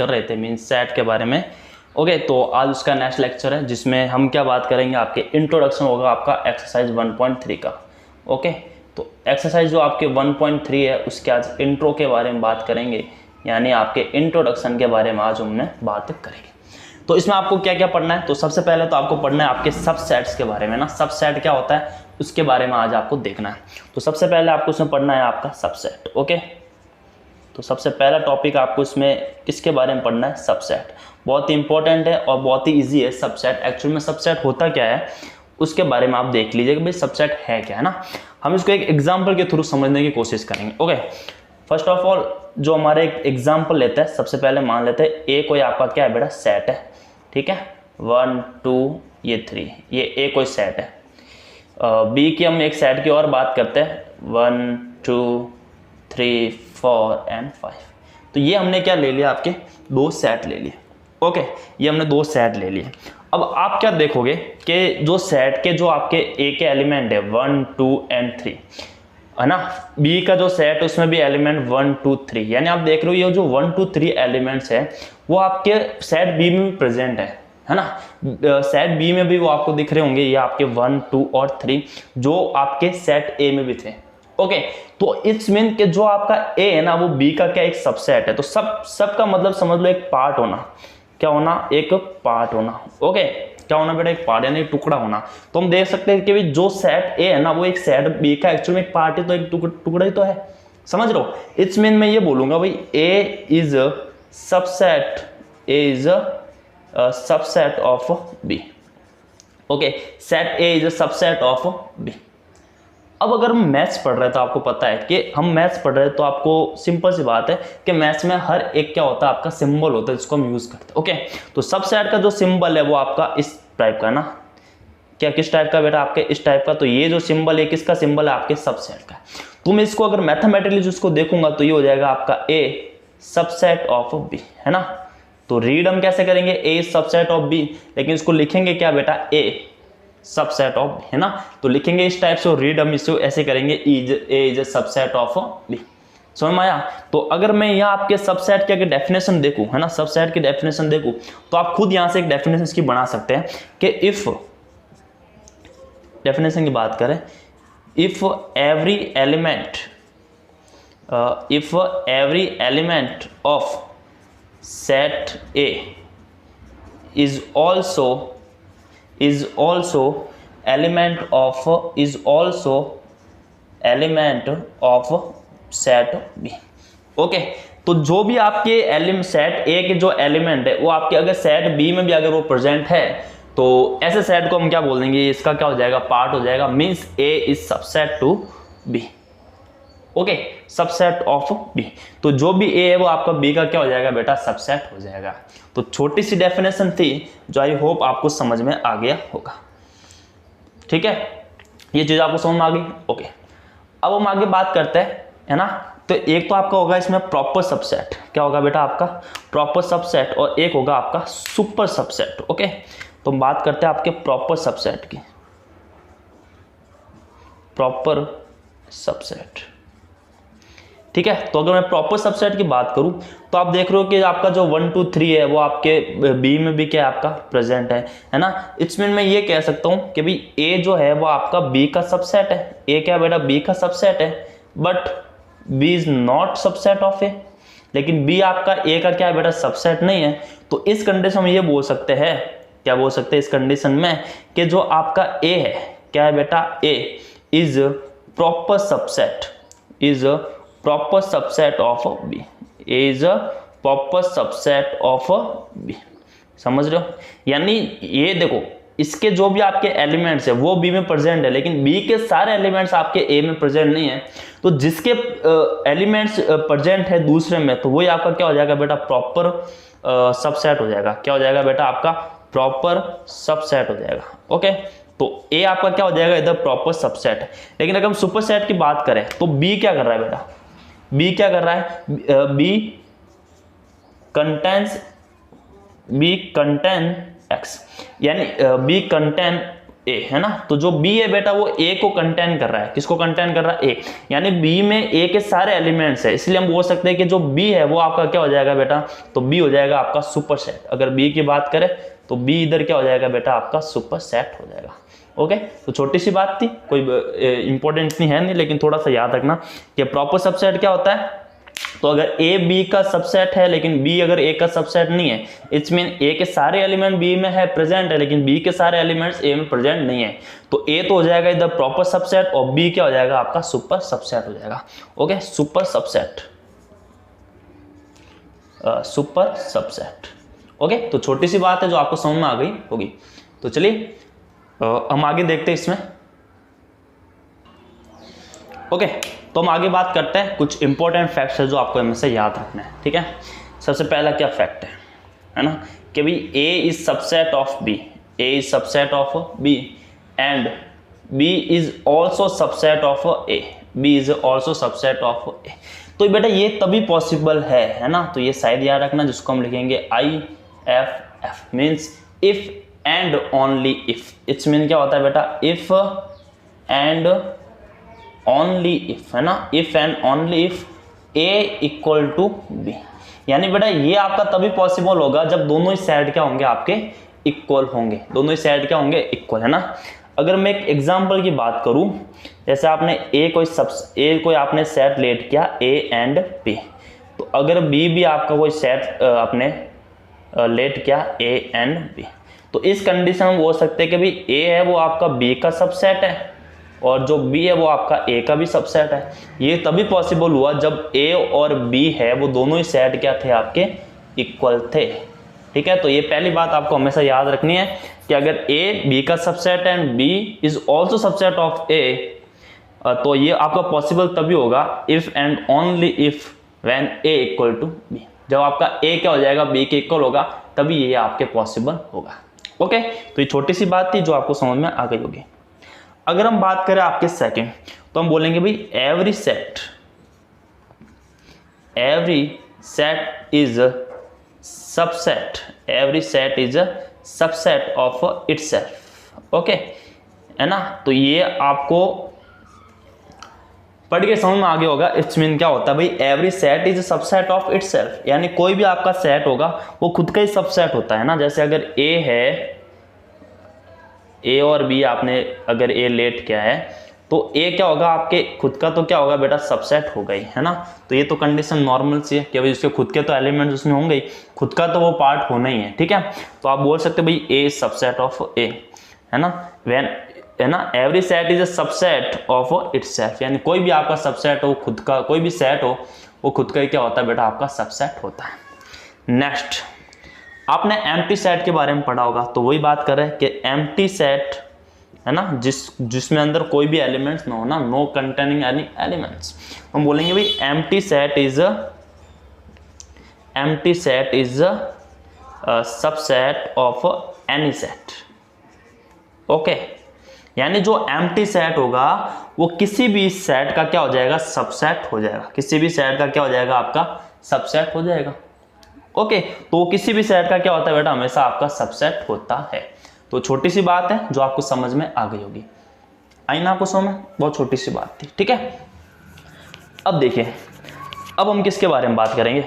कर रहे थे, मीन्स सेट के बारे में। ओके, तो आज उसका नेक्स्ट लेक्चर है जिसमें हम क्या बात करेंगे, आपके इंट्रोडक्शन होगा आपका एक्सरसाइज 1.3 का। ओके, तो एक्सरसाइज जो आपके 1.3 है उसके आज इंट्रो के बारे में बात करेंगे, यानी आपके इंट्रोडक्शन के बारे में आज हमने बात करेंगे। तो इसमें आपको क्या क्या पढ़ना है, तो सबसे पहले तो आपको पढ़ना है आपके सबसेट्स के बारे में ना, सबसेट क्या होता है उसके बारे में आज आपको देखना है। तो सबसे पहले आपको इसमें पढ़ना है आपका सबसेट। ओके, तो सबसे पहला टॉपिक आपको इसमें किसके बारे में पढ़ना है, सबसेट। बहुत ही इंपॉर्टेंट है और बहुत ही ईजी है सबसेट। एक्चुअल में सबसेट होता क्या है उसके बारे में आप देख लीजिए कि भाई सबसेट है क्या, है ना। हम इसको एक एग्जाम्पल के थ्रू समझने की कोशिश करेंगे। ओके, फर्स्ट ऑफ ऑल जो हमारे एक एग्जाम्पल लेते हैं, सबसे पहले मान लेते हैं ए कोई आपका क्या है बेटा, सेट है। ठीक है, 1 2 ये 3, ये ए कोई सेट है। बी की हम एक सेट की और बात करते हैं, 1 2 3 4 एंड 5। तो ये हमने क्या ले लिया, आपके दो सेट ले लिए। ओके, ये हमने दो सेट ले लिए। अब आप क्या देखोगे कि जो सेट के जो आपके ए के एलिमेंट है 1 2 एंड 3 है ना, बी का जो सेट है उसमें भी एलिमेंट 1 2 3, यानी आप देख रहे हो ये जो 1 2 3 एलिमेंट्स है वो आपके सेट बी में भी प्रेजेंट है ना। सेट बी में भी वो आपको दिख रहे होंगे, ये आपके 1 2 और 3 जो आपके सेट ए में भी थे। ओके, तो इट्स मीन कि जो आपका ए है ना वो बी का क्या एक सबसेट है। तो सब का मतलब समझ लो एक पार्ट होना, क्या होना, एक पार्ट होना। ओके, क्या होना बेटा, एक पार्ट यानी टुकड़ा होना। तो हम देख सकते हैं कि जो सेट ए है ना वो एक सेट बी का एक्चुअल में एक पार्ट है, तो एक टुकड़ा ही तो है, समझ लो। इट्स मीन मैं ये बोलूंगा भाई A is subset, A is subset of B. Okay, set A is subset of B. अब अगर हम मैथ्स पढ़ रहे हैं तो आपको पता है कि हम मैथ्स पढ़ रहे हैं तो आपको सिंपल सी बात है कि मैथ्स में हर एक क्या होता है, आपका सिंबल होता है जिसको हम यूज करते हैं। ओके, तो सबसेट का जो सिंबल है वो आपका इस टाइप का ना, क्या किस टाइप का बेटा, आपके इस टाइप का। तो ये जो सिंबल है किसका सिंबल है, आपके सबसेट का। तो मैं इसको अगर मैथमेटिकली जिसको देखूंगा तो ये हो जाएगा आपका ए सबसेट ऑफ बी, है ना। तो रीड हम कैसे करेंगे, ए सबसेट ऑफ बी, लेकिन इसको लिखेंगे क्या बेटा, ए सबसेट ऑफ बी, है ना। तो लिखेंगे इस टाइप से, रीड हम इसको ऐसे करेंगे, ए इज सबसेट ऑफ बी। समझ में आया। तो अगर मैं यहाँ आपके सबसेट की अगर डेफिनेशन देखूं, है ना, सबसेट की डेफिनेशन देखूं तो आप खुद यहाँ से एक डेफिनेशन इसकी बना सकते हैं कि इफ, डेफिनेशन की बात करें, if every element of set A is also element of set B। Okay, तो जो भी आपके एलिमेंट सेट ए के जो एलिमेंट है वो आपके अगर सेट बी में भी अगर वो प्रेजेंट है तो ऐसे सेट को हम क्या बोल देंगे, इसका क्या हो जाएगा, पार्ट हो जाएगा। Means A is subset to B. Okay, subset of B. तो जो भी ए है वो आपका बी का क्या हो जाएगा बेटा, सबसेट हो जाएगा। तो छोटी सी डेफिनेशन थी जो आई होप आपको समझ में आ गया होगा। ठीक है, ये चीज आपको समझ में आ गई। ओके, अब हम आगे बात करते हैं, है ना। तो एक तो आपका होगा इसमें प्रॉपर सबसेट, क्या होगा बेटा आपका प्रॉपर सबसेट, और एक होगा आपका सुपर सबसेट। ओके, तो हम बात करते हैं आपके प्रॉपर सबसेट की, प्रॉपर सबसेट। ठीक है, तो अगर मैं प्रॉपर सबसेट की बात करूं तो आप देख रहे हो कि आपका जो 1 2 3 है वो आपके बी में भी क्या है, आपका प्रेजेंट है ना। इट्स मीन मैं ये कह सकता हूं कि भाई ए जो है वो आपका बी का सबसेट है। ए क्या बेटा, बी का सबसेट है, but B is not subset of A. लेकिन बी आपका ए का क्या है बेटा, सबसेट नहीं है। तो इस कंडीशन में ये बोल सकते हैं, क्या बोल सकते हैं इस कंडीशन में, कि जो आपका ए है क्या है बेटा, A is proper subset, is proper subset of B, is a proper subset of B। समझ रहे हो, यानी ये देखो इसके जो भी आपके एलिमेंट्स है वो बी में प्रेजेंट है, लेकिन बी के सारे एलिमेंट्स आपके ए में प्रेजेंट नहीं है। तो जिसके एलिमेंट्स प्रेजेंट है दूसरे में तो वही आपका क्या हो जाएगा बेटा, प्रॉपर सबसेट हो जाएगा। क्या हो जाएगा बेटा, आपका प्रॉपर सबसेट हो जाएगा। ओके, तो ए आपका क्या हो जाएगा, इधर प्रॉपर सबसेट है। लेकिन अगर हम सुपर सेट की बात करें तो बी क्या कर रहा है बेटा, बी क्या कर रहा है, बी कंटेन एक्स, यानी बी कंटेन ए, है ना। तो जो बी है बेटा वो ए को कंटेन कर रहा है, किसको कंटेन कर रहा है, ए, यानी बी में ए के सारे एलिमेंट्स है, इसलिए हम बोल सकते हैं कि जो बी है वो आपका क्या हो जाएगा बेटा, तो बी हो जाएगा आपका सुपर सेट। अगर बी की बात करें तो बी इधर क्या हो जाएगा बेटा, आपका सुपर सेट हो जाएगा। ओके, तो छोटी सी बात थी, कोई इंपॉर्टेंट नहीं है नहीं, लेकिन थोड़ा सा याद रखना कि प्रॉपर सबसेट क्या होता है। तो अगर ए बी का सबसेट है लेकिन बी अगर ए का सबसेट नहीं है, इट्स मीन ए के सारे एलिमेंट बी में है, प्रेजेंट है, लेकिन बी के सारे एलिमेंट्स ए में प्रेजेंट नहीं है, तो ए तो हो जाएगा इधर प्रॉपर सबसेट और बी क्या हो जाएगा आपका सुपर सबसेट हो जाएगा। Okay, super subset, super subset. Okay, तो छोटी सी बात है जो आपको समझ में आ गई होगी। तो चलिए हम आगे देखते हैं इसमें। ओके, तो हम आगे बात करते हैं, कुछ इंपॉर्टेंट फैक्ट्स है जो आपको इनमें से याद रखना है, ठीक है। सबसे पहला क्या फैक्ट है ना, कि भाई A is subset of B, A is subset of B and B is also subset of A, B is also subset of A. तो बेटा ये तभी पॉसिबल है ना, तो ये शायद याद रखना, जिसको हम लिखेंगे I F F, means if and only if. It's mean क्या होता है बेटा, इफ एंड ओनली इफ, है ना, if and only if A equal to B. यानी बेटा ये आपका तभी पॉसिबल होगा जब दोनों ही सेट क्या होंगे, आपके इक्वल होंगे, दोनों ही सेट क्या होंगे, इक्वल, है ना। अगर मैं एक एग्जांपल की बात करूं, जैसे आपने ए कोई आपने सेट लेट किया ए एंड बी, तो अगर बी भी आपका कोई सेट आपने लेट किया ए एंड बी, तो इस कंडीशन में बोल सकते हैं कि भाई ए है वो आपका बी का सबसेट है और जो बी है वो आपका ए का भी सबसेट है। ये तभी पॉसिबल हुआ जब ए और बी है वो दोनों ही सेट क्या थे, आपके इक्वल थे, ठीक है। तो ये पहली बात आपको हमेशा याद रखनी है कि अगर ए बी का सबसेट है and B is also subset of A, तो ये आपका पॉसिबल तभी होगा if and only if when A equal to B. जब आपका ए क्या हो जाएगा, बी के इक्वल होगा, तभी ये आपके पॉसिबल होगा। ओके, तो ये छोटी सी बात थी जो आपको समझ में आ गई होगी। अगर हम बात करें आपके सेकंड, तो हम बोलेंगे भाई every set is subset, every set is a subset of itself. Okay, है ना। तो ये आपको पढ़ के समझ में आगे होगा। इट्स मीन क्या होता है भाई, every set is subset of itself, यानी कोई भी आपका सेट होगा वो खुद का ही सबसेट होता है ना। जैसे अगर ए है, ए और बी आपने अगर ए लेट किया है, तो ए क्या होगा, आपके खुद का तो क्या होगा बेटा, सबसेट हो गई, है ना। तो ये तो कंडीशन नॉर्मल सी है कि भाई उसके खुद के तो एलिमेंट्स उसमें होंगे, खुद का तो वो पार्ट होना ही है, ठीक है। तो आप बोल सकते हो भाई ए सबसेट ऑफ ए, है ना, व्हेन, है ना, every set is a subset of itself, यानी कोई भी आपका सबसेट हो, खुद का कोई भी सेट हो, वो खुद का ही क्या होता है बेटा, आपका सबसेट होता है। नेक्स्ट, आपने एम्प्टी सेट के बारे में पढ़ा होगा, तो वही बात कर रहे हैं कि एम्प्टी सेट, है ना, जिसमें अंदर कोई भी एलिमेंट्स ना हो ना, नो कंटेनिंग एनी एलिमेंट्स, हम बोलेंगे भाई empty set is subset of any set. Okay, यानी जो एम्प्टी सेट होगा वो किसी भी सेट का क्या हो जाएगा, सबसेट हो जाएगा, किसी भी सेट का क्या हो जाएगा, आपका सबसेट हो जाएगा। ओके, तो किसी भी सेट का क्या होता है बेटा, हमेशा आपका सबसेट होता है। तो छोटी सी बात है जो आपको समझ में आ गई होगी, आई ना आपको समझ में, बहुत छोटी सी बात थी, ठीक है। अब देखिए, अब हम किसके बारे में बात करेंगे,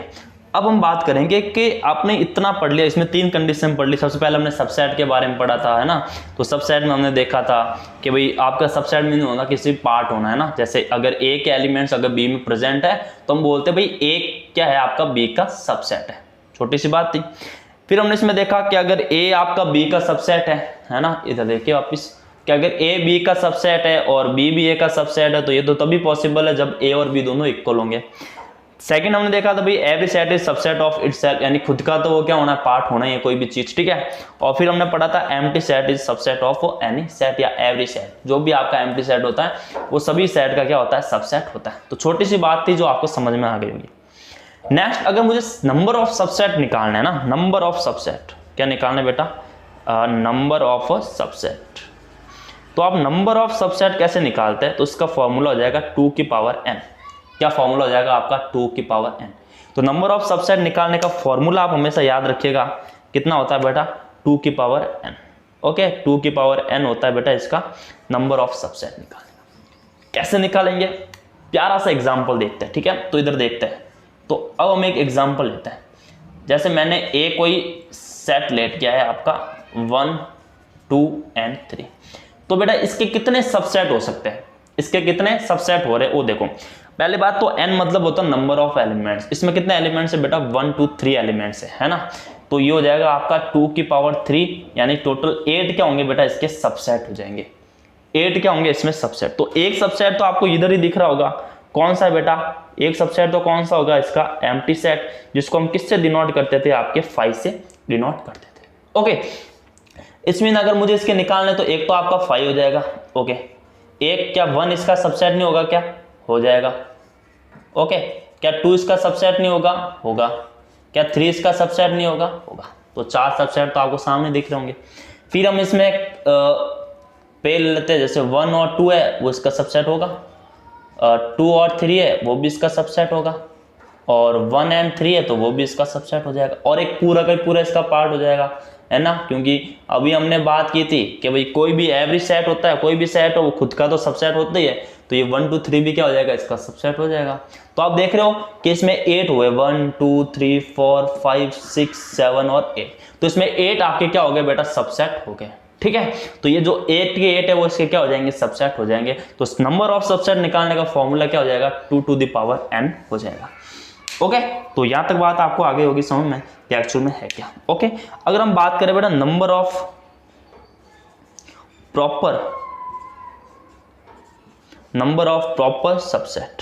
अब हम बात करेंगे कि आपने इतना पढ़ लिया, इसमें तीन कंडीशन पढ़ ली। सबसे पहले हमने सबसेट के बारे में पढ़ा था, है ना। तो सबसेट में हमने देखा था कि भाई आपका सबसेट में नहीं होना, किसी पार्ट होना, है ना। जैसे अगर ए के एलिमेंट्स अगर बी में प्रेजेंट है तो हम बोलते हैं भाई ए क्या है, आपका बी का सबसेट है, छोटी सी बात थी। फिर हमने इसमें देखा कि अगर ए आपका बी का सबसेट है ना, इधर देखिए वापिस, कि अगर ए बी का सबसेट है और बी भी ए का सबसेट है, तो ये तो तभी पॉसिबल है जब ए और बी दोनों इक्वल होंगे। सेकंड हमने देखा था भाई every set is subset of itself, यानी खुद का तो वो क्या होना है, पार्ट होना ही है कोई भी चीज, ठीक है। और फिर हमने पढ़ा था empty set is subset of any set या एवरी सेट, जो भी आपका एम्प्टी सेट होता है वो सभी सेट का क्या होता है, सबसेट होता है। तो छोटी सी बात थी जो आपको समझ में आ गई होगी। नेक्स्ट, अगर मुझे नंबर ऑफ सबसेट निकालना है ना, नंबर ऑफ सबसेट क्या निकालना है बेटा, नंबर ऑफ सबसेट। तो आप नंबर ऑफ सबसेट कैसे निकालते हैं, तो इसका फॉर्मूला हो जाएगा 2 की पावर n। क्या फॉर्मूला हो जाएगा आपका, 2 की पावर n। तो नंबर ऑफ सबसेट निकालने का फॉर्मूला आप हमेशा याद रखिएगा, कितना होता है बेटा, 2 की पावर n। ओके, 2 की पावर n होता है बेटा इसका नंबर ऑफ सबसेट निकालने का। कैसे निकालेंगे, प्यारा सा एग्जाम्पल देखते हैं, ठीक है। तो इधर देखते हैं, तो अब हम एक एग्जाम्पल लेते हैं। जैसे मैंने ए कोई सेट लेट किया है आपका 1 2 एंड 3, तो बेटा इसके कितने सबसेट हो सकते हैं, इसके कितने सबसेट हो रहे हैं वो देखो। पहली बात तो n मतलब होता है नंबर ऑफ एलिमेंट्स, इसमें कितने एलिमेंट्स है बेटा 1 2 3 एलिमेंट्स है ना। तो ये हो जाएगा आपका 2 की पावर 3 यानी टोटल 8 क्या होंगे बेटा इसके सबसेट हो जाएंगे, 8 क्या होंगे इसमें सबसेट। तो एक सबसेट तो आपको इधर ही दिख रहा होगा, कौन सा है बेटा, एक सबसेट तो कौन सा होगा इसका एम्प्टी सेट, जिसको हम किससे डिनोट करते थे, आपके 5 से डिनोट करते थे। ओके, इसमें अगर मुझे इसके निकालने तो एक तो आपका 5 हो जाएगा। ओके, एक क्या 1 इसका सबसेट नहीं होगा, क्या हो जाएगा। ओके, क्या 2 इसका सबसेट नहीं होगा, होगा। क्या 3 इसका सबसेट नहीं होगा, होगा। तो 4 सबसेट तो आपको सामने दिख रहे होंगे। फिर हम इसमें पे लेते हैं, जैसे 1 और 2 है वो इसका सबसेट होगा, 2 और 3 है वो भी इसका सबसेट होगा, और 1 एंड 3 है तो वो भी इसका सबसेट हो जाएगा, और एक पूरा का पूरा इसका पार्ट हो जाएगा, है ना। क्योंकि अभी हमने बात की थी कि भाई कोई भी एवरेज सेट होता है, कोई भी सेट हो वो खुद का तो सबसेट होता ही है, तो ये 1 2 3 भी क्या हो जाएगा, इसका सबसेट हो जाएगा। तो आप देख रहे हो कि इसमें 8 हुए, 1 2 3 4 5 6 7 और 8, तो इसमें 8 आपके क्या हो गए बेटा, सबसेट हो गए, ठीक है। तो ये जो 8 के 8 है वो इसके क्या हो जाएंगे, सबसेट हो जाएंगे। तो नंबर ऑफ सबसेट निकालने का फॉर्मूला क्या हो जाएगा, 2 टू द पावर n हो जाएगा। ओके, तो यहां तक बात आपको आगे होगी समझ में कि एक्चुअल में है क्या। ओके, अगर हम बात करें बेटा नंबर ऑफ प्रॉपर सबसेट,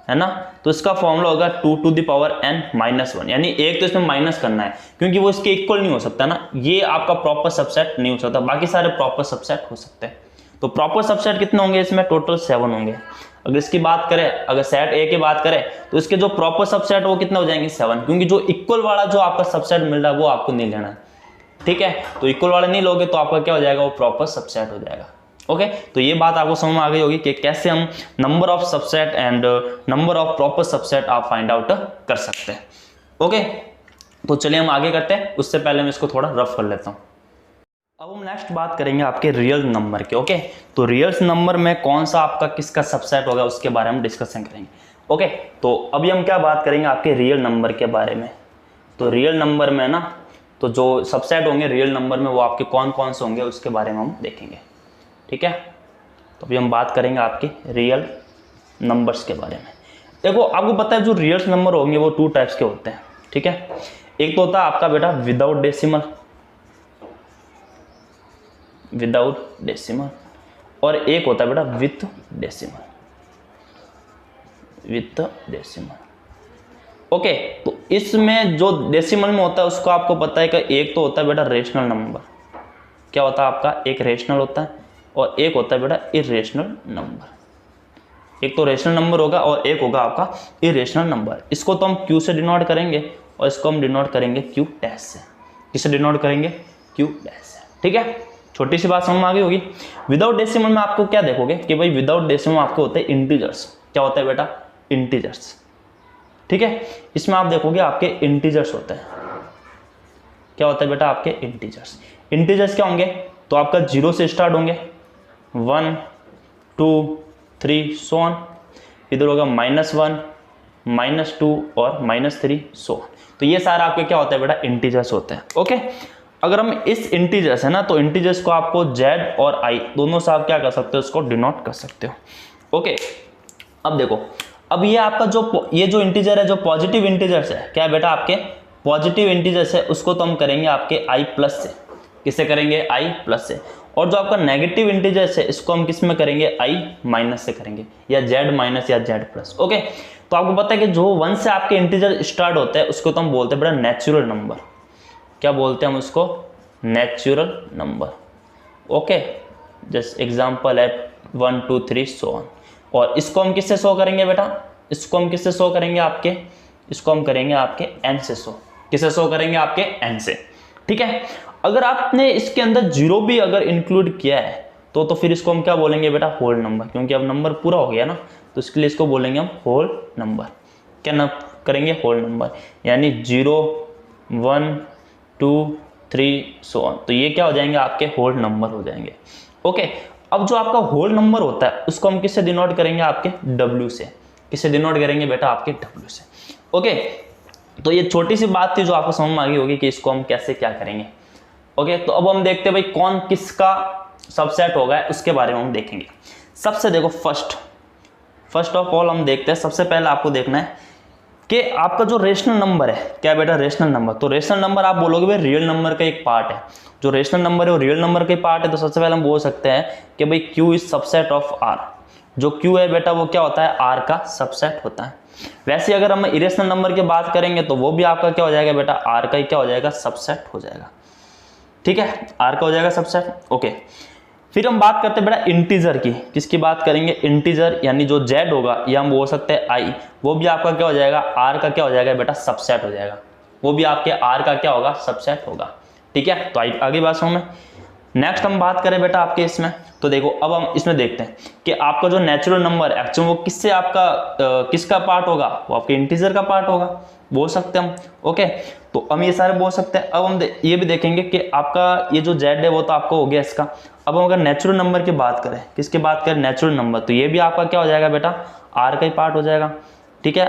है ना, तो इसका फॉर्मूला होगा 2 to the power n minus 1, यानी एक तो इसमें माइनस करना है क्योंकि वो इसके इक्वल नहीं हो सकता ना, ये आपका प्रॉपर सबसेट नहीं हो सकता, बाकी सारे प्रॉपर सबसेट हो सकते हैं। तो प्रॉपर सबसेट कितने होंगे इसमें, टोटल 7 होंगे। अगर इसकी बात करें, अगर सेट ए की बात करें तो इसके जो प्रॉपर सबसेट वो कितने हो जाएंगे, 7, क्योंकि जो इक्वल वाला जो आपका सबसेट मिल रहा है वो आपको नहीं लेना है, ठीक है। तो इक्वल वाला नहीं लोगे तो आपका क्या हो जाएगा, वो प्रॉपर सबसेट हो जाएगा। ओके, तो ये बात आपको समझ में आ गई होगी कि कैसे हम number of subset and number of proper subset आप फाइंड आउट कर सकते हैं। ओके, तो चलिए हम आगे करते हैं, उससे पहले मैं इसको थोड़ा रफ कर लेता हूँ। अब हम नेक्स्ट बात करेंगे आपके रियल नंबर के। ओके, तो रियल नंबर में कौन सा आपका किसका सबसेट होगा उसके बारे में डिस्कशन करेंगे। ओके, तो अभी हम क्या बात करेंगे आपके रियल नंबर के बारे में। तो रियल नंबर में ना, तो जो सबसेट होंगे रियल नंबर में वो आपके कौन कौन से होंगे उसके बारे में हम देखेंगे, ठीक है। तो अभी हम बात करेंगे आपके रियल नंबर्स के बारे में। देखो आपको पता है जो रियल नंबर होंगे वो 2 टाइप्स के होते हैं, ठीक है। एक तो होता है आपका बेटा विदाउट डेसिमल, और एक होता है बेटा विथ डेसिमल। ओके, तो इसमें जो डेसिमल में होता है उसको आपको पता है कि एक तो होता है बेटा रेशनल नंबर, क्या होता है आपका, एक रेशनल होता है और एक होता है बेटा इरेशनल नंबर। एक तो रेशनल नंबर होगा और एक होगा आपका इरेशनल नंबर। इसको तो हम क्यू से डिनोट करेंगे और इसको हम डिनोट करेंगे क्यू डैश से। किससे डिनोट करेंगे, क्यू डैश से, ठीक है। छोटी सी बात समझ में आ गई होगी। विदाउट डेसिमल में आपको क्या देखोगे कि भाई विदाउट डेसिमल आपको होते हैं इंटीजर्स। क्या होता है बेटा, इंटीजर्स, ठीक है। इसमें आप देखोगे आपके इंटीजर्स होते हैं। क्या होता है बेटा, आपके इंटीजर्स। इंटीजर्स क्या होंगे, तो आपका 0 से स्टार्ट होंगे, 1 2 3 सो ऑन। इधर होगा -1 -2 और -3 सो ऑन। तो ये सारा आपके क्या होता है बेटा, इंटीजर्स होते हैं। ओके, अगर हम इस इंटीजर्स है ना, तो इंटीजर्स को आपको z और i दोनों से आप क्या कर सकते हो, उसको डिनोट कर सकते हो। ओके, अब देखो, अब ये आपका जो इंटीजर है, जो पॉजिटिव इंटीजर्स है, क्या है बेटा, आपके पॉजिटिव इंटीजर्स है, उसको तो हम करेंगे आपके i प्लस से। किससे करेंगे, i प्लस से। और जो आपका नेगेटिव इंटीजर्स है इसको हम किस में करेंगे, i माइनस से करेंगे, या z माइनस या z प्लस। ओके, तो आपको पता है कि जो 1 से आपके इंटीजर स्टार्ट होते हैं उसको तो हम बोलते हैं बेटा नेचुरल नंबर। क्या बोलते हैं हम उसको, natural number. Okay, just example है 1 2 3 सो ऑन। और इसको हम किससे शो करेंगे बेटा, इसको हम किससे शो करेंगे आपके, इसको हम करेंगे आपके n से शो। किससे शो करेंगे, आपके n से, ठीक है। अगर आपने इसके अंदर 0 भी अगर इंक्लूड किया है तो फिर इसको हम क्या बोलेंगे बेटा, होल नंबर, क्योंकि अब नंबर पूरा हो गया ना, तो इसके लिए इसको बोलेंगे हम होल नंबर। क्या करेंगे, होल नंबर, यानी 0 1 2 3 सो ऑन। तो ये क्या हो जाएंगे आपके होल नंबर हो जाएंगे। ओके, अब जो आपका होल नंबर होता है उसको हम किससे डिनोट करेंगे, आपके W से। किससे डिनोट करेंगे बेटा, आपके W से। ओके, तो ये छोटी सी बात थी जो आपको समझ में आ गई होगी कि इसको हम कैसे क्या करेंगे। ओके, तो अब हम देखते हैं भाई कौन किसका सबसेट होगा, उसके बारे में हम देखेंगे। सबसे देखो फर्स्ट ऑफ ऑल हम देखते हैं, सबसे पहले आपको देखना है कि आपका जो रेशनल नंबर है, क्या बेटा, रेशनल नंबर। तो रेशनल नंबर आप बोलोगे भाई रियल नंबर का एक पार्ट है। जो रेशनल नंबर है वो रियल नंबर का पार्ट है, तो सबसे पहले हम बोल सकते हैं कि भाई Q is subset of R। जो Q है बेटा वो क्या होता है, R का सबसेट होता है। वैसे अगर हम इरेशनल नंबर की बात करेंगे तो वो भी आपका क्या हो जाएगा बेटा, R का ही क्या हो जाएगा, सबसेट हो जाएगा। ठीक है, R का हो जाएगा सबसेट। ओके, फिर हम बात करते हैं बेटा इंटीजर की। किसकी बात करेंगे, इंटीजर, यानी जो Z होगा या हम बोल सकते हैं I, वो भी आपका क्या हो जाएगा, R का क्या हो जाएगा बेटा, सबसेट हो जाएगा। वो भी आपके R का क्या होगा, सबसेट होगा। ठीक है, तो आगे बात समझ में। नेक्स्ट हम बात करें बेटा आपके इसमें, तो देखो अब हम इसमें देखते हैं कि आपका जो नेचुरल नंबर एक्चुअल वो किससे आपका किसका पार्ट होगा, वो आपके इंटीजर का पार्ट होगा, बोल सकते हैं हम। ओके, तो हम ये सारे बोल सकते हैं। अब हम ये भी देखेंगे कि आपका ये जो Z है वो तो आपको हो गया इसका। अब हम अगर नेचुरल नंबर की बात करें, किसकी बात करें, नेचुरल नंबर, तो ये भी आपका क्या हो जाएगा बेटा, R का ही पार्ट हो जाएगा। ठीक है,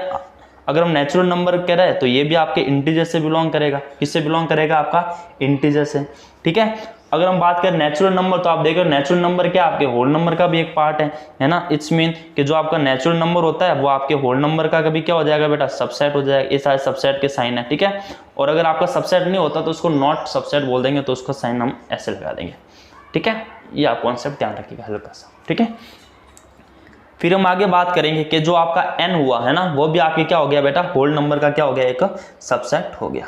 अगर हम नेचुरल नंबर कह रहे हैं तो ये भी आपके इंटीजर से बिलोंग करेगा। किससे बिलोंग करेगा, आपका इंटीजर से। ठीक है, अगर हम बात करें नेचुरल नंबर, तो आप देख रहे हो नेचुरल नंबर क्या आपके होल नंबर का भी एक पार्ट है ना। इट्स मीन कि जो आपका नेचुरल नंबर होता है वो आपके होल नंबर का कभी क्या हो जाएगा बेटा, सबसेट हो जाएगा। ये सारे सबसेट के साइन है। ठीक है, और अगर आपका सबसेट नहीं होता तो उसको नॉट सबसेट बोल देंगे, तो उसका साइन हम ऐसे लगा देंगे। ठीक है, ये आप कॉन्सेप्ट ध्यान रखिएगा हल्का सा। ठीक है, फिर हम आगे बात करेंगे कि जो आपका n हुआ है ना, वो भी आपके क्या हो गया बेटा, होल नंबर का क्या हो गया, एक सबसेट हो गया।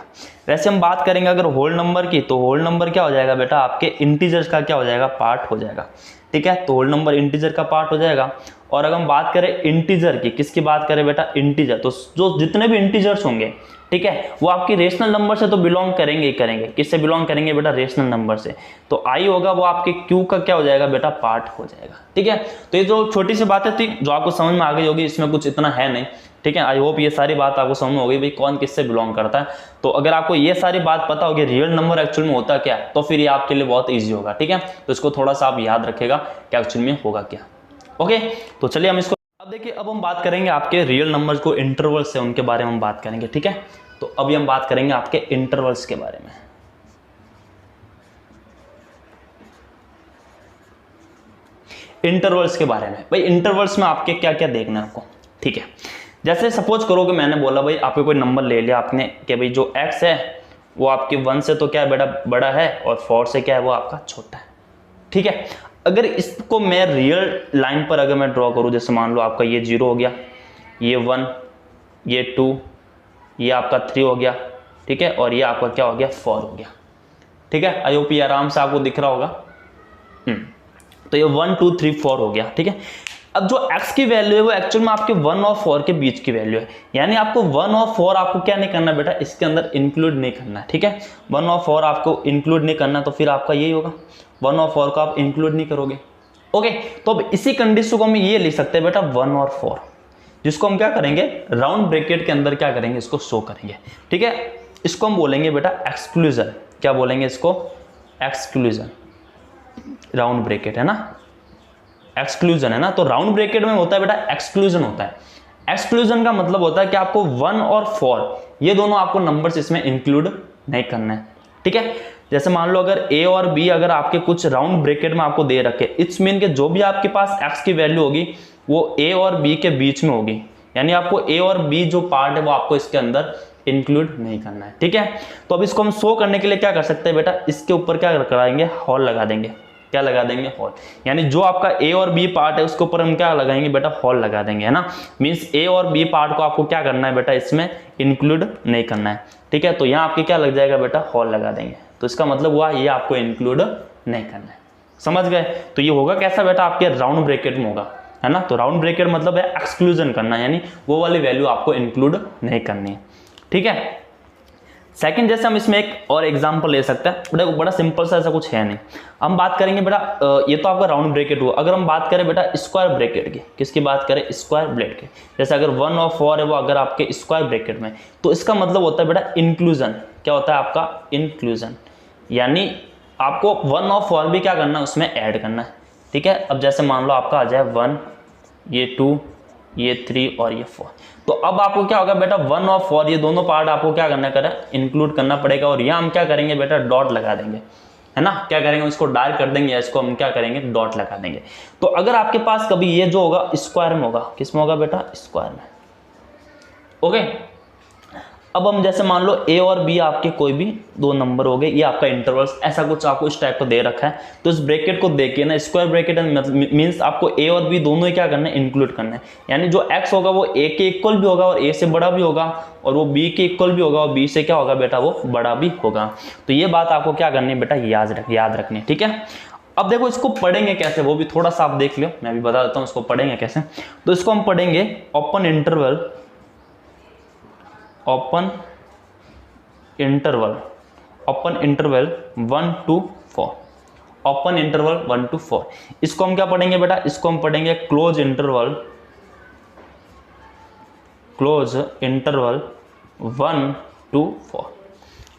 वैसे हम बात करेंगे अगर होल नंबर की, तो होल नंबर क्या हो जाएगा बेटा, आपके इंटीजर्स का क्या हो जाएगा, पार्ट हो जाएगा। ठीक है, तो होल नंबर इंटीजर का पार्ट हो जाएगा। और अगर हम बात करें इंटीजर की, किसकी बात करें बेटा, इंटीजर, तो जो जितने भी इंटीजर्स होंगे, ठीक है, वो आपकी रेशनल नंबर से तो बिलोंग करेंगे ही करेंगे। किससे बिलोंग करेंगे बेटा, रेशनल नंबर से। तो I होगा वो आपके Q का क्या हो जाएगा बेटा, पार्ट हो जाएगा। ठीक है, तो ये जो छोटी सी बातें थी जो आपको समझ में आ गई होगी, इसमें कुछ इतना है नहीं। ठीक है, आई होप ये सारी बात आपको समझ में होगी भाई कौन किससे बिलोंग करता है। तो अगर आपको ये सारी बात पता होगी रियल नंबर एक्चुअल में होता क्या है, तो फिर ये आपके लिए बहुत ईजी होगा। ठीक है, तो इसको थोड़ा सा आप याद रखेगा कि एक्चुअल में होगा क्या। ओके, तो चलिए हम इसको अब देखिए, अब हम बात करेंगे आपके रियल नंबर्स को इंटरवल से, उनके बारे में हम बात करेंगे। ठीक है, तो अभी हम बात करेंगे आपके इंटरवल्स के बारे में। इंटरवल्स के बारे में भाई, इंटरवल्स में आपके क्या क्या देखना है आपको। ठीक है, जैसे सपोज करो कि मैंने बोला भाई आपके कोई नंबर ले लिया आपने कि भाई जो x है वो आपके 1 से तो क्या है बेटा बड़ा है, और 4 से क्या है वो आपका छोटा है। ठीक है, अगर इसको मैं रियल लाइन पर अगर मैं ड्रॉ करूं, जैसे मान लो आपका ये 0 हो गया, ये 1, ये 2, ये आपका 3 हो गया। ठीक है, और ये आपका क्या हो गया, 4 हो गया। ठीक है, आई होप ये आराम से आपको दिख रहा होगा। तो ये 1 2 3 4 हो गया। ठीक है, अब जो x की वैल्यू है वो एक्चुअल में आपके 1 और 4 के बीच की वैल्यू है, यानी आपको 1 और 4 आपको क्या नहीं करना बेटा, इसके अंदर इंक्लूड नहीं करना है। ठीक है, 1 और 4 आपको इंक्लूड नहीं करना, तो फिर आपका यही होगा, 1 और 4 को आप इंक्लूड नहीं करोगे। ओके, तो अब इसी कंडीशन को हम ये लिख सकते हैं बेटा 1 और 4, जिसको हम क्या करेंगे, राउंड ब्रैकेट के अंदर क्या करेंगे, इसको शो करेंगे। ठीक है, इसको हम बोलेंगे बेटा एक्सक्लूजन। क्या बोलेंगे इसको, एक्सक्लूजन। राउंड ब्रैकेट है ना, एक्सक्लूजन है ना, तो राउंड ब्रैकेट में होता है बेटा एक्सक्लूजन होता है। एक्सक्लूजन का मतलब होता है कि आपको 1 और 4 ये दोनों आपको नंबर्स इसमें इंक्लूड नहीं करना है। ठीक है, जैसे मान लो अगर a और b अगर आपके कुछ राउंड ब्रैकेट में आपको दे रखे, इट्स मीन कि जो भी आपके पास x की वैल्यू होगी वो a और b के बीच में होगी, यानी आपको a और b जो पार्ट है वो आपको इसके अंदर इंक्लूड नहीं करना है। ठीक है, तो अब इसको हम शो करने के लिए क्या कर सकते हैं बेटा, इसके ऊपर क्या कराएंगे, हॉल लगा देंगे। क्या लगा देंगे, हॉल, यानी जो आपका a और b पार्ट है उसके ऊपर हम क्या लगाएंगे बेटा, हॉल लगा देंगे, है ना। मींस a और b पार्ट को आपको क्या करना है बेटा, इसमें इंक्लूड नहीं करना है। ठीक है, तो यहाँ आपके क्या लग जाएगा बेटा, हॉल लगा देंगे, तो इसका मतलब हुआ ये आपको इंक्लूड नहीं करना है। समझ गए, तो ये होगा कैसा बेटा, आपके राउंड ब्रैकेट में होगा, है ना। तो राउंड ब्रैकेट मतलब है एक्सक्लूजन करना, यानी वो वाली वैल्यू आपको इंक्लूड नहीं करनी है। ठीक है, सेकंड जैसे हम इसमें एक और एग्जांपल ले सकते हैं, बड़ा बड़ा सिंपल सा, ऐसा कुछ है नहीं। हम बात करेंगे बेटा, ये तो आपका राउंड ब्रैकेट हुआ। अगर हम बात करें बेटा स्क्वायर ब्रैकेट की, किसकी बात करें, स्क्वायर ब्रैकेट की, जैसे अगर 1 और 4 है वो अगर आपके स्क्वायर ब्रैकेट में, तो इसका मतलब होता है बेटा इंक्लूजन। क्या होता है आपका, इंक्लूजन। यानी आपको 1 और 4 भी क्या करना है, उसमें ऐड करना है। ठीक है, अब जैसे मान लो आपका आ जाए 1, ये 2, ये 3 और ये 4, तो अब आपको क्या होगा बेटा, 1 और 4 ये दोनों पार्ट आपको क्या करना है, इंक्लूड करना पड़ेगा। और यहाँ हम क्या करेंगे बेटा, डॉट लगा देंगे, है ना। क्या करेंगे, इसको डार्क कर देंगे, इसको हम क्या करेंगे, डॉट लगा देंगे। तो अगर आपके पास कभी ये जो होगा स्क्वायर में होगा, किस में होगा बेटा, स्क्वायर में। ओके, अब हम जैसे मान लो ए और बी आपके कोई भी दो नंबर हो गए, ये आपका इंटरवल्स ऐसा कुछ आपको इस टाइप का दे रखा है, तो इस ब्रैकेट को देखिए ना, स्क्वायर ब्रैकेट मींस आपको ए और बी दोनों ही क्या करना है, इंक्लूड करना है। यानी जो एक्स होगा वो ए के इक्वल भी होगा और ए से बड़ा भी होगा, और वो बी के इक्वल भी होगा और बी से क्या होगा बेटा, वो बड़ा भी होगा। तो ये बात आपको क्या करनी है बेटा, याद रखनी है। ठीक है, अब देखो इसको पढ़ेंगे कैसे, वो भी थोड़ा सा आप देख लो, मैं भी बता देता हूँ इसको पढ़ेंगे कैसे। तो इसको हम पढ़ेंगे open interval 1 to 4, open interval 1 to 4। इसको हम क्या पढ़ेंगे बेटा, इसको हम पढ़ेंगे क्लोज इंटरवल 1 to 4।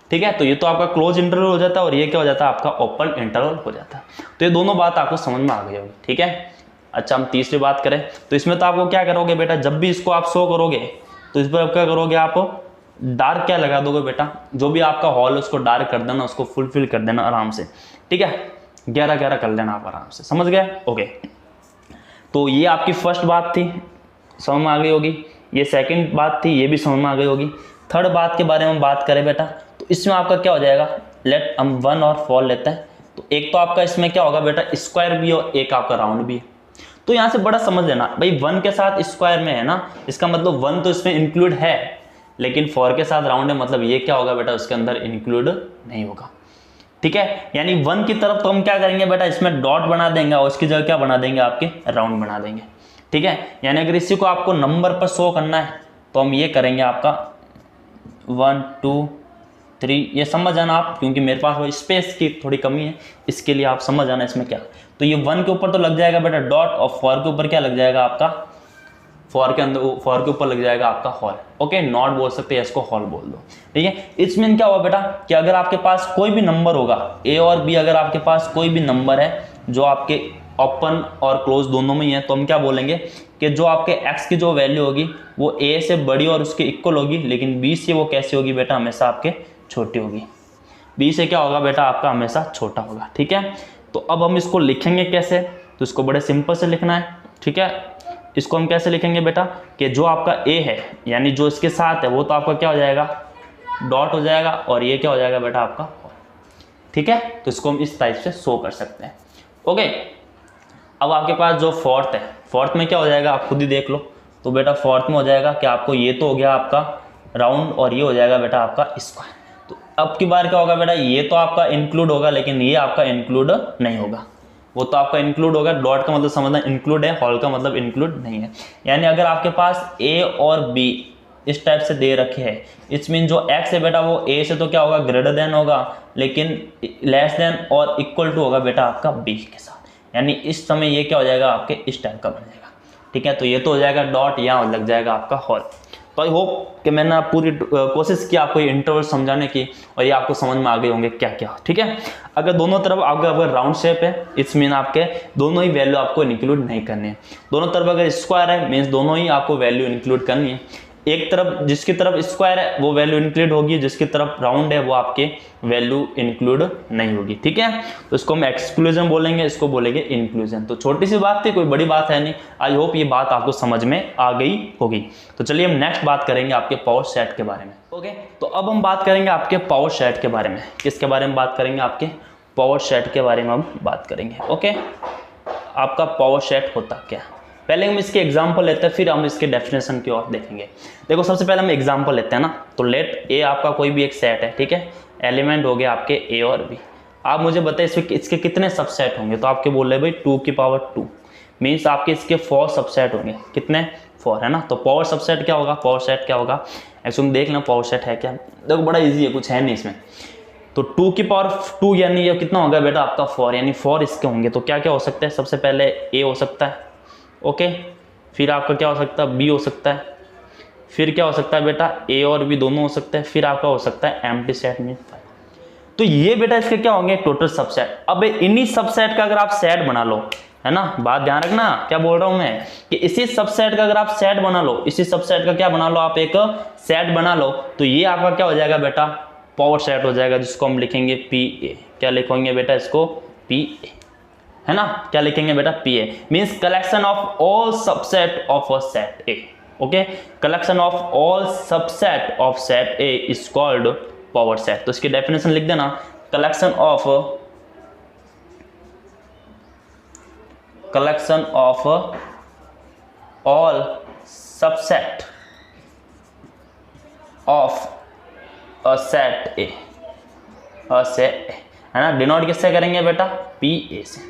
ठीक है, तो ये तो आपका क्लोज इंटरवल हो जाता है और ये क्या हो जाता है, आपका ओपन इंटरवल हो जाता है। तो ये दोनों बात आपको समझ में आ गई होगी। ठीक है, अच्छा हम तीसरी बात करें, तो इसमें तो आपको क्या करोगे बेटा, जब भी इसको आप शो करोगे तो इस पर आप क्या करोगे, आप डार्क क्या लगा दोगे बेटा, जो भी आपका हॉल है उसको डार्क कर देना, उसको फुलफिल कर देना आराम से। ठीक है, 11 कर लेना आप आराम से, समझ गए। ओके, तो ये आपकी फर्स्ट बात थी, समझ में आ गई होगी। ये सेकंड बात थी, ये भी समझ में आ गई होगी। थर्ड बात के बारे में बात करें बेटा, तो इसमें आपका क्या हो जाएगा, लेट हम 1 और 4 लेते हैं। तो एक तो आपका इसमें क्या होगा बेटा, स्क्वायर भी और एक आपका राउंड भी है। तो यहाँ से बड़ा समझ लेना भाई, 1 के साथ स्क्वायर में है ना, इसका मतलब 1 तो इसमें इंक्लूड है, लेकिन 4 के साथ राउंड है, मतलब ये क्या होगा बेटा, उसके अंदर इंक्लूड नहीं होगा। ठीक है, यानी 1 की तरफ तो हम क्या करेंगे बेटा, इसमें डॉट बना देंगे और उसकी जगह क्या बना देंगे, आपके राउंड बना देंगे। ठीक है, यानी अगर इसी को आपको नंबर पर शो करना है तो हम ये करेंगे, आपका 1 2 3, ये समझ जाना आप, क्योंकि मेरे पास वो स्पेस की थोड़ी कमी है, इसके लिए आप समझ जाना इसमें क्या। तो ये 1 के ऊपर तो लग जाएगा बेटा डॉट, और 4 के ऊपर क्या लग जाएगा आपका, 4 के ऊपर लग जाएगा आपका हॉल। ओके, नॉट बोल सकते, इसको हॉल बोल दो। ठीक है, इसमें क्या हुआ बेटा, कि अगर आपके पास कोई भी नंबर होगा, ए और बी, अगर आपके पास कोई भी नंबर है जो आपके ओपन और क्लोज दोनों में ही है, तो हम क्या बोलेंगे कि जो आपके एक्स की जो वैल्यू होगी वो ए से बड़ी और उसके इक्वल होगी, लेकिन बी से वो कैसी होगी बेटा, हमेशा आपके छोटी होगी। बी से क्या होगा बेटा, आपका हमेशा छोटा होगा। ठीक है, तो अब हम इसको लिखेंगे कैसे, तो इसको बड़े सिंपल से लिखना है। ठीक है, इसको हम कैसे लिखेंगे बेटा, कि जो आपका ए है, यानी जो इसके साथ है, वो तो आपका क्या हो जाएगा, डॉट हो जाएगा, और ये क्या हो जाएगा बेटा, आपका। ठीक है, तो इसको हम इस टाइप से शो कर सकते हैं। ओके, अब आपके पास जो फोर्थ है, फोर्थ में क्या हो जाएगा, आप खुद ही देख लो। तो बेटा फोर्थ में हो जाएगा कि आपको ये तो हो गया आपका राउंड, और ये हो जाएगा बेटा आपका स्क्वायर। तो अब की बार क्या होगा बेटा, ये तो आपका इंक्लूड होगा, लेकिन ये आपका इंक्लूड नहीं होगा। वो तो आपका इंक्लूड होगा, डॉट का मतलब समझना इंक्लूड है, हॉल का मतलब इंक्लूड नहीं है। यानी अगर आपके पास ए और बी इस टाइप से दे रखे हैं, इट्स मीन जो एक्स है बेटा वो ए से तो क्या होगा, ग्रेटर देन होगा, लेकिन लेस देन और इक्वल टू होगा बेटा आपका बी के साथ। यानी इस समय ये क्या हो जाएगा, आपके इस टाइप का बन जाएगा। ठीक है, तो ये तो हो जाएगा डॉट, यहाँ लग जाएगा आपका हॉल। तो आई होप कि मैंने पूरी कोशिश की आपको ये इंटरवल समझाने की, और ये आपको समझ में आ गए होंगे क्या क्या। ठीक है, अगर दोनों तरफ आपका अगर राउंड शेप है, इट्स मीन आपके दोनों ही वैल्यू आपको इंक्लूड नहीं करनी है। दोनों तरफ अगर स्क्वायर है, मीन्स दोनों ही आपको वैल्यू इंक्लूड करनी है। एक तरफ जिसकी तरफ स्क्वायर है वो वैल्यू इंक्लूड होगी, जिसकी तरफ राउंड है वो आपके वैल्यू इंक्लूड नहीं होगी। ठीक है, तो इसको हम एक्सक्लूजन बोलेंगे, इसको बोलेंगे इंक्लूजन। तो छोटी सी बात थी, कोई बड़ी बात है नहीं। आई होप ये बात आपको समझ में आ गई होगी। तो चलिए हम नेक्स्ट बात करेंगे आपके पावर सेट के बारे में। ओके, तो अब हम बात करेंगे आपके पावर सेट के बारे में। किसके बारे में बात करेंगे, आपके पावर सेट के बारे में हम बात करेंगे। ओके, आपका पावर सेट होता क्या, पहले हम इसके एग्जाम्पल लेते हैं, फिर हम इसके डेफिनेशन की ओर देखेंगे। देखो सबसे पहले हम एग्जाम्पल लेते हैं ना, तो लेट ए आपका कोई भी एक सेट है। ठीक है, एलिमेंट हो गया आपके ए और बी। आप मुझे बताइए इसके कितने सबसेट होंगे, तो आपके बोल रहे भाई 2 की पावर 2, मीन्स आपके इसके 4 सबसेट होंगे। कितने, 4 है ना। तो पावर सबसेट क्या होगा, पावर सेट क्या होगा, एक्चुअली देख लें पावर सेट है क्या। देखो बड़ा ईजी है, कुछ है नहीं इसमें। तो 2 की पावर 2 यानी ये कितना होगा बेटा आपका 4, यानी 4 इसके होंगे। तो क्या क्या हो सकता है, सबसे पहले ए हो सकता है। ओके, फिर आपका क्या हो सकता है, बी हो सकता है। फिर क्या हो सकता है बेटा, ए और बी दोनों हो सकते हैं। फिर आपका हो सकता है एम्प्टी सेट में 5। तो ये बेटा इसके क्या होंगे, टोटल सबसेट। अब इन्हीं सबसेट का अगर आप सेट बना लो, है ना, बात ध्यान रखना क्या बोल रहा हूं मैं, कि इसी सबसेट का अगर आप सेट बना लो, इसी सबसेट का क्या बना लो आप, एक सेट बना लो, तो ये आपका क्या हो जाएगा बेटा, पावर सेट हो जाएगा, जिसको हम लिखेंगे पी ए। क्या लिखेंगे बेटा इसको, पी ए, है ना, क्या लिखेंगे बेटा, P A means collection of all subset of a set A. Okay, collection of all subset of set A is called power set. तो इसकी डेफिनेशन लिख देना, collection of all subset of a set ए, है ना, denote किससे करेंगे बेटा, P A से।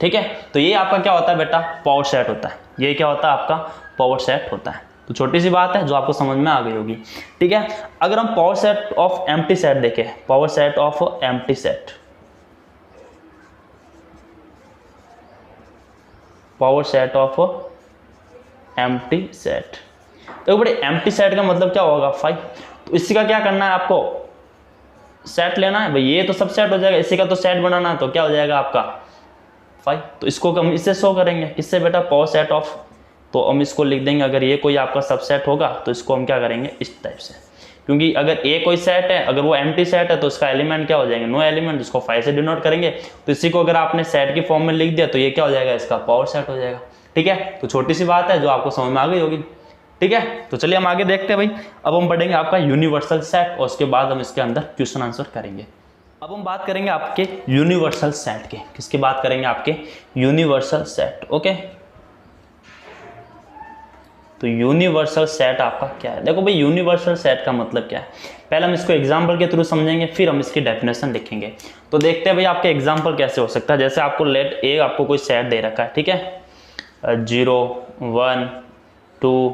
ठीक है, तो ये आपका क्या होता है बेटा, पावर सेट होता है। ये क्या होता है आपका, पावर सेट होता है। तो छोटी सी बात है जो आपको समझ में आ गई होगी। ठीक है, अगर हम power set of empty set देखें, power set of empty set, power set of empty set, तो बड़े एम्प्टी सेट का मतलब क्या होगा, 5। तो इसी का क्या करना है आपको, सेट लेना है भाई, ये तो सब सेट हो जाएगा, इसी का तो सेट बनाना है, तो क्या हो जाएगा आपका 5। तो इसको हम इससे शो करेंगे, किससे बेटा, पावर सेट ऑफ, तो हम इसको लिख देंगे, अगर ये कोई आपका सबसेट होगा तो इसको हम क्या करेंगे, इस टाइप से, क्योंकि अगर ए कोई सेट है, अगर वो एम्प्टी सेट है तो उसका एलिमेंट क्या हो जाएंगे, नो एलिमेंट, इसको 5 से डिनोट करेंगे। तो इसी को अगर आपने सेट की फॉर्म में लिख दिया तो ये क्या हो जाएगा, इसका पावर सेट हो जाएगा। ठीक है, तो छोटी सी बात है जो आपको समझ में आ गई होगी। ठीक है, तो चलिए हम आगे देखते हैं भाई। अब हम पढ़ेंगे आपका यूनिवर्सल सेट और उसके बाद हम इसके अंदर क्वेश्चन आंसर करेंगे। अब हम बात करेंगे आपके यूनिवर्सल सेट के, किसकी बात करेंगे, आपके यूनिवर्सल सेट। ओके, तो यूनिवर्सल सेट आपका क्या है, देखो भाई यूनिवर्सल सेट का मतलब क्या है, पहले हम इसको एग्जांपल के थ्रू समझेंगे, फिर हम इसकी डेफिनेशन लिखेंगे। तो देखते हैं भाई आपके एग्जांपल कैसे हो सकता है। जैसे आपको लेट ए आपको कोई सेट दे रखा है, ठीक है, 0 1 2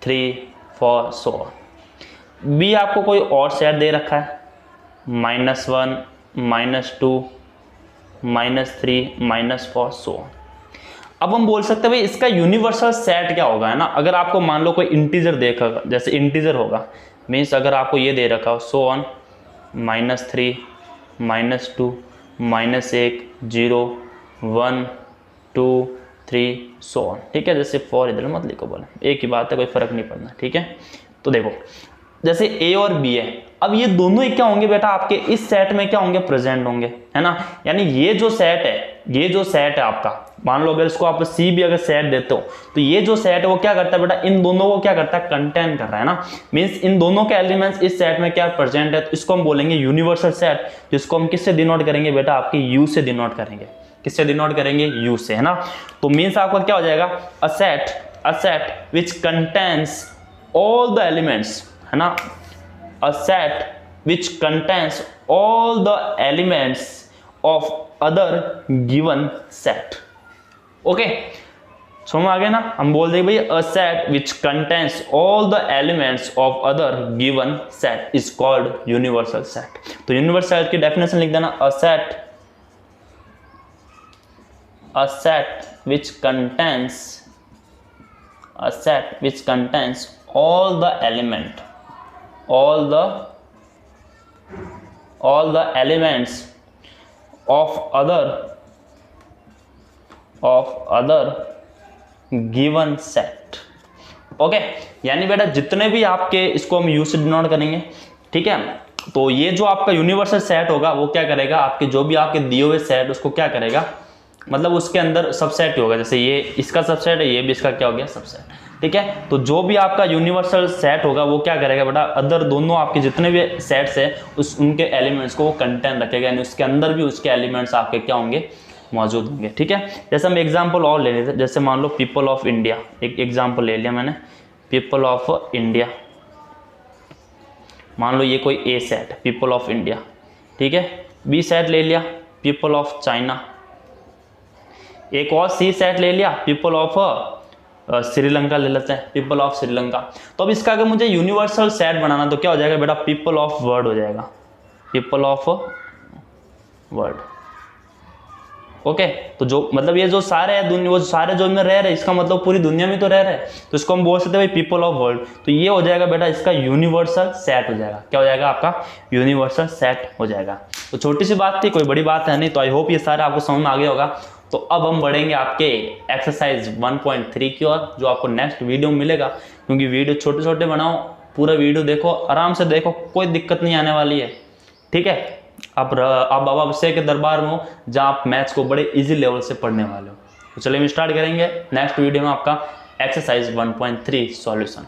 3 4 सो ऑन। बी आपको कोई और सेट दे रखा है, -1 -2 -3 -4 सो ऑन। अब हम बोल सकते हैं भाई इसका यूनिवर्सल सेट क्या होगा, है ना। अगर आपको मान लो कोई इंटीजर देखा, जैसे इंटीजर होगा, मीन्स अगर आपको ये दे रखा हो सो ऑन, -3 -2 -1 0 1 2 3 सो ऑन। ठीक है, जैसे 4 इधर मत लिखो, बोले एक ही बात है, कोई फर्क नहीं पड़ना। ठीक है, तो देखो जैसे ए और बी है, अब ये दोनों ही क्या होंगे बेटा, आपके इस सेट में क्या होंगे, प्रेजेंट होंगे, है ना। यानी ये जो सेट है, ये जो सेट है आपका, मान लो अगर इसको आप सी भी अगर सेट देते हो, तो ये जो सेट है वो क्या करता है बेटा, इन दोनों को क्या करता है, कंटेन कर रहा है ना। मींस इन दोनों के एलिमेंट्स इस सेट में क्या प्रेजेंट है, तो इसको हम बोलेंगे यूनिवर्सल सेट, जिसको हम किससे डिनोट करेंगे बेटा, आपके यू से डिनोट करेंगे। किससे डिनोट करेंगे, यू से, है ना। तो मींस आपका क्या हो जाएगा, a set which contains all the elements, है ना, a set which contains all the elements of other given set. Okay, समझ आ गया ना। हम बोल देंगे भाई a set which contains all the elements of other given set is called universal set. तो universal set की डेफिनेशन लिख देना, a set which contains all the elements of other given set. Okay, यानी बेटा जितने भी आपके, इसको हम यू से डिनोट करेंगे। ठीक है, तो ये जो आपका यूनिवर्सल सेट होगा वो क्या करेगा, आपके जो भी आपके दिए हुए सेट उसको क्या करेगा, मतलब उसके अंदर सबसेट होगा। जैसे ये इसका सबसेट है, ये भी इसका क्या हो गया, सबसेट। ठीक है, तो जो भी आपका यूनिवर्सल सेट होगा वो क्या करेगा बेटा, अदर दोनों आपके जितने भी सेट्स है उनके एलिमेंट्स को वो कंटेन रखेगा, यानी उसके अंदर भी उसके एलिमेंट्स आपके क्या होंगे, मौजूद होंगे। ठीक है, जैसे हम एग्जांपल और ले लेते हैं, जैसे मान लो पीपल ऑफ इंडिया, एक एग्जांपल ले लिया मैंने, पीपल ऑफ इंडिया, मान लो ये कोई ए सेट पीपल ऑफ इंडिया। ठीक है, बी सेट ले लिया पीपल ऑफ चाइना, एक और सी सेट ले लिया पीपल ऑफ श्रीलंका ले लेते हैं, पीपल ऑफ श्रीलंका। तो अब इसका अगर मुझे यूनिवर्सल सेट बनाना तो क्या हो जाएगा बेटा, पीपल ऑफ वर्ल्ड हो जाएगा, पीपल ऑफ वर्ल्ड। ओके तो जो मतलब ये जो सारे है दुनिया, वो सारे जो में रह रहे, इसका मतलब पूरी दुनिया में तो रह रहे हैं, तो इसको हम बोल सकते हैं भाई पीपल ऑफ वर्ल्ड। तो ये हो जाएगा बेटा इसका यूनिवर्सल सेट हो जाएगा। क्या हो जाएगा आपका? यूनिवर्सल सेट हो जाएगा। तो छोटी सी बात थी, कोई बड़ी बात है नहीं। तो आई होप ये सारे आपको समझ में आ गया होगा। तो अब हम बढ़ेंगे आपके एक्सरसाइज 1.3 की ओर, जो आपको नेक्स्ट वीडियो में मिलेगा। क्योंकि वीडियो छोटे छोटे बनाओ, पूरा वीडियो देखो, आराम से देखो, कोई दिक्कत नहीं आने वाली है, ठीक है। आप बाबा बसे के दरबार में हो, जहाँ आप मैथ्स को बड़े इजी लेवल से पढ़ने वाले हो। तो चलिए हम स्टार्ट करेंगे नेक्स्ट वीडियो में आपका एक्सरसाइज 1.3 सॉल्यूशन।